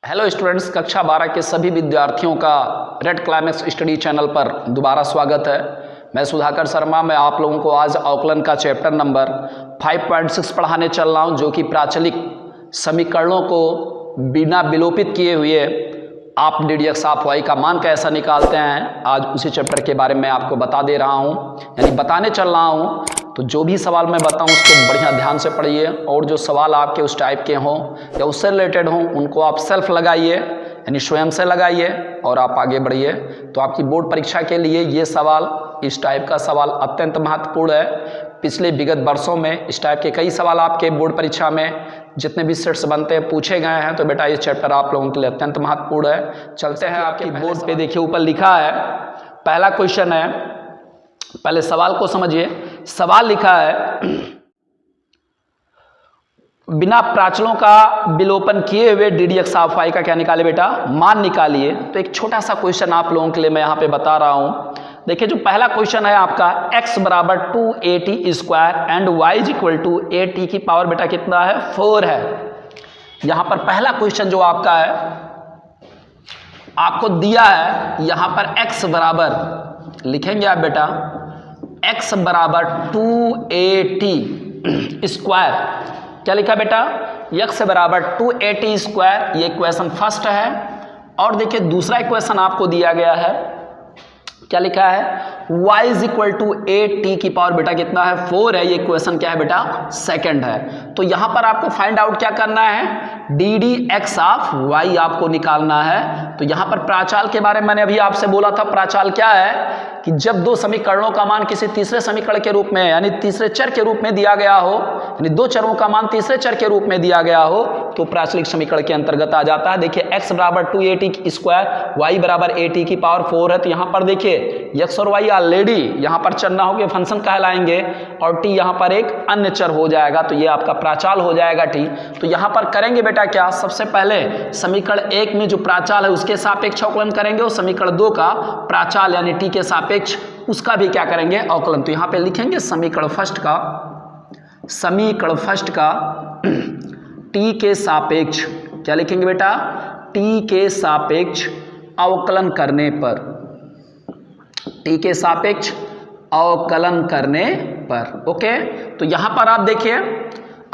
Hello students, कक्षा 12 के सभी विद्यार्थियों का रेड क्लाइमेक्स स्टडी चैनल पर दोबारा स्वागत है। मैं सुधाकर शर्मा। मैं आप लोगों को आज अवकलन का चैप्टर नंबर 5.6 पढ़ाने चल रहा हूं, जो कि प्राचलिक समीकरणों को बिना विलोपित किए हुए आप ddx ऑफ y का मान कैसा निकालते हैं, आज उसी चैप्टर के बारे में आपको बता दे रहा हूं, यानी बताने चल रहा हूं। तो जो भी सवाल मैं बताऊं उसको बढ़िया ध्यान से पढ़िए, और जो सवाल आपके उस टाइप के हों या उससे रिलेटेड हों उनको आप सेल्फ लगाइए, यानी स्वयं से लगाइए और आप आगे बढ़िए। तो आपकी बोर्ड परीक्षा के लिए ये सवाल, इस टाइप का सवाल अत्यंत महत्वपूर्ण है। पिछले विगत वर्षों में इस टाइप के कई सवाल आपके बोर्ड परीक्षा में जितने भी सेट्स बनते हैं पूछे गए हैं। तो बेटा ये चैप्टर आप लोगों के लिए अत्यंत महत्वपूर्ण है। चलते हैं आपकी बोर्ड पे, देखिए ऊपर लिखा है, पहला क्वेश्चन है, पहले सवाल को समझिए। सवाल लिखा है, बिना प्राचलों का विलोपन किए हुए ddx ऑफ y का क्या निकाले बेटा, मान निकालिए। तो एक छोटा सा क्वेश्चन आप लोगों के लिए मैं यहाँ पे बता रहा हूँ। देखिए जो पहला क्वेश्चन है आपका, x बराबर 2at square and y is equal to at की पावर बेटा कितना है, 4 है। यहाँ पर पहला क्वेश्चन जो आपका है आपको दिया है, यहाँ पर x बराबर लिखेंगे आप बेटा, x बराबर 2at स्क्वायर, क्या लिखा बेटा, x बराबर 2at स्क्वायर, ये इक्वेशन फर्स्ट है। और देखिए दूसरा इक्वेशन आपको दिया गया है, क्या लिखा है, y is equal to at की पावर बेटा कितना है, 4 है। ये इक्वेशन क्या है बेटा, सेकंड है। तो यहां पर आपको फाइंड आउट क्या करना है, ddx ऑफ y आपको निकालना है। तो यहां पर प्राचाल के बारे में मैंने अभी आपसे बोला था, प्राचाल क्या है कि जब दो समीकरणों का मान किसी तीसरे समीकरण के रूप में, यानी तीसरे चर के रूप में दिया गया हो, यानी दो चरों का मान तीसरे चर के रूप में दिया गया हो, तो प्राचलिक समीकरण के अंतर्गत आ जाता है। देखिए x बराबर 2at स्क्वायर, y बराबर at की पावर 4 है। तो यहाँ पर देखिए x और y ऑलरेडी यहाँ पर चर ना होकर फंक्शन कहलाएंगे, और t यहाँ पर एक अन्य चर हो जाएगा। तो ये आपका प्राचाल हो जाएगा t। तो यहाँ पर करेंगे बेटा क्या, सबसे पहले समीकरण 1 में जो प्राचाल है उसके सापेक्ष अवकलन करेंगे, और समीकरण 2 का प्राचाल यानी t के सापेक्ष उसका भी क्या करेंगे, अवकलन। तो यहाँ पे लिखेंगे समीकरण फर्स्ट का t के सापेक्ष, क्या लिखेंगे बेटा, t के सापेक्ष अवकलन करने पर, t के सापेक्ष अवकलन करने पर, ओके। तो यहां पर आप देखिए,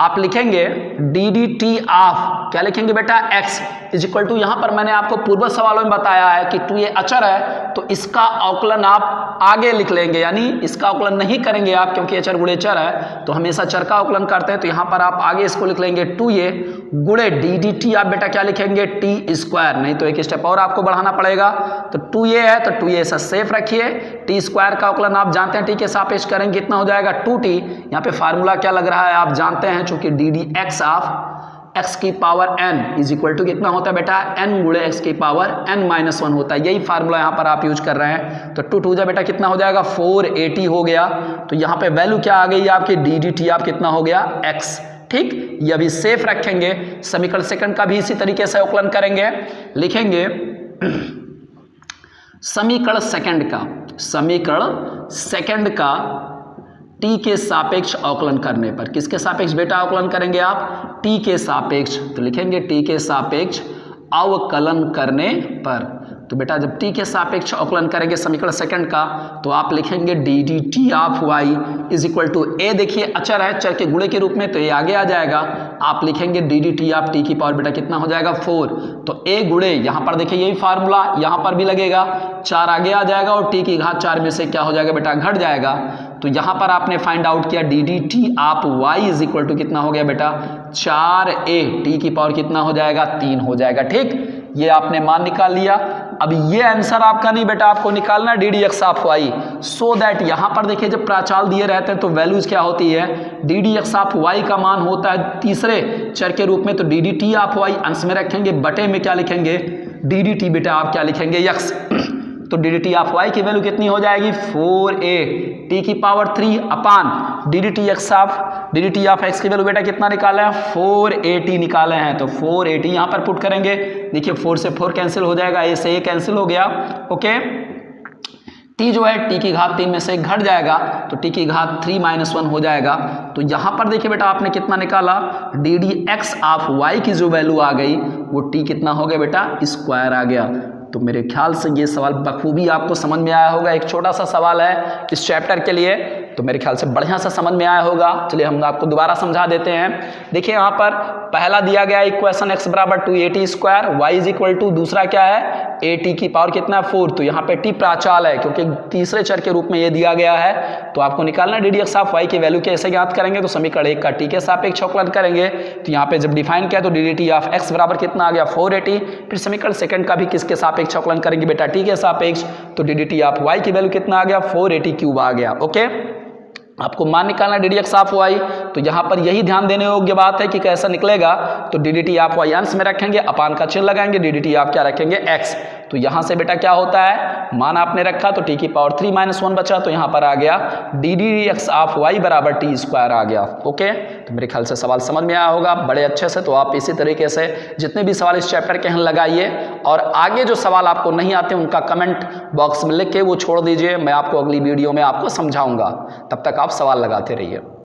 आप लिखेंगे dt ऑफ, क्या लिखेंगे बेटा, x इज इक्वल टू, यहां पर मैंने आपको पूर्व सवालों में बताया है कि 2 ये अचर है, तो इसका अवकलन आप आगे लिख लेंगे, यानी इसका अवकलन नहीं करेंगे आप, क्योंकि अचर गुणे चर है तो हमेशा चर का अवकलन करते हैं। तो यहां पर आप आगे इसको लिख लेंगे 2a गुणे dt आप बेटा क्या लिखेंगे, t स्क्वायर, नहीं तो एक स्टेप और आपको बढ़ाना पड़ेगा। तो 2a है तो 2a ऐसा सेफ रखिए, t स्क्वायर का अवकलन आप जानते हैं t के सापेक्ष करेंगे कितना हो जाएगा, 2t। यहाँ पे फार्मूला क्या लग रहा है आप जानते हैं, चूंकि ddx ऑफ x की power n is equal to कितना होता है बेटा, n गुणे x की पावर n-1 होता है। यही फार्मूला यहाँ पर आप यूज कर रहे हैं। तो 2 2 बेटा कितना हो जाएगा, 4at हो गया। तो यहाँ पे वैल्यू क्या आ गई आपकी, dt आप कितना हो गया, x, ठीक। ये अभी सेफ रखेंगे। समीकरण सेकंड का भी इसी तरीके से अवकलन करेंगे, लिखेंगे समीकरण सेकंड का t के सापेक्ष अवकलन करने पर, किसके सापेक्ष बेटा अवकलन करेंगे आप, t के सापेक्ष। तो लिखेंगे t के सापेक्ष अवकलन करने पर। तो बेटा जब t के सापेक्ष अवकलन करेंगे समीकरण सेकंड का, तो आप लिखेंगे dt of y is equal to, a देखिए अचर है, चर के गुणे के रूप में, तो ये आगे आ जाएगा। आप लिखेंगे dt ऑफ t की पावर बेटा कितना हो जाएगा, 4। तो a गुणे, यहाँ पर देखिए यही फार्मूला यहाँ पर भी लगेगा, 4 आगे आ जाएगा और t की घात 4 में से क्या हो जाएगा बेटा, घट जाएगा। तो यहाँ पर आपने फाइंड आउट किया dt of y is equal to कितना हो गया बेटा, 4a, t की पावर कितना हो जाएगा, 3 हो जाएगा, ठीक। ये आपने मान निकाल लिया। अब ये आंसर आपका नहीं बेटा, आपको निकालना है ddx of y, so that यहाँ पर देखिए जब प्राचाल दिए रहते हैं तो वैल्यूज क्या होती है, ddx ऑफ y का मान होता है तीसरे चर के रूप में, तो dt ऑफ y अंश में रखेंगे, बटे में क्या लिखेंगे, dt बेटा आप क्या लिखेंगे, x। तो dt ऑफ y की वैल्यू कितनी हो जाएगी, 4a t की power 3 upon dt of x की वैल्यू बेटा कितना निकाले हैं, 4at निकाले हैं। तो 4at यहाँ पर पुट करेंगे, देखिए 4 से 4 कैंसिल हो जाएगा, a से a कैंसिल हो गया, ओके। t जो है t की घात 3 में से घट जाएगा तो t की घात 3 - 1 हो जाएगा। तो यहाँ पर देखिए बेटा आपने कितना निकाला, d d x of y की जो वैल्यू आ गई वो t कितना हो गया बेटा, स्क्वायर आ गया। तो मेरे ख्याल से ये सवाल बखूबी आपको समझ में आया होगा। एक छोटा सा सवाल है इस चैप्टर के लिए, तो मेरे ख्याल से बढ़िया सा समझ में आया होगा। चलिए हम आपको दोबारा समझा देते हैं। देखिए यहाँ पर पहला दिया गया इक्वेशन x बराबर 2at², y is equal to दूसरा क्या है at की पावर कितना है 4। तो यहाँ पे t प्राचाल है क्योंकि तीसरे चर के रूप में ये दिया गया है। तो आपको निकालना d d x of y की वैल्यू कैसे ज्ञात करेंगे, तो समीकरण 1 का t के सापेक्ष अवकलन करेंगे। तो यहाँ पे जब डिफाइन किया तो d d t of x बराबर कितना आ गया 4at। फिर समीकरण सेकंड का भी किसके सापेक्ष अवकलन करेंगे बेटा, t के सापेक्ष। तो d d t of y की वैल्यू कितना आ गया 4at³ आ गया। ओके, आपको मान निकालना d d x of y. तो यहाँ पर यही ध्यान देने योग्य बात है कि कैसा निकलेगा। तो d d t of y अंश में रखेंगे, अपान का चिन्ह लगाएंगे, डी डी टी आप क्या रखेंगे x। तो यहाँ से बेटा क्या होता है, मान आपने रखा तो t की पावर 3 - 1 बचा, तो यहाँ पर आ गया d d x of y बराबर t² आ गया। ओके, तो मेरे ख्याल से सवाल समझ में आया होगा बड़े अच्छे से। तो आप इसी तरीके से जितने भी सवाल इस चैप्टर के हैं लगाइए, और आगे जो सवाल आपको नहीं आते उनका कमेंट बॉक्स में लिख के वो छोड़ दीजिए, मैं आपको अगली वीडियो में आपको समझाऊंगा। तब तक आप सवाल लगाते रहिए।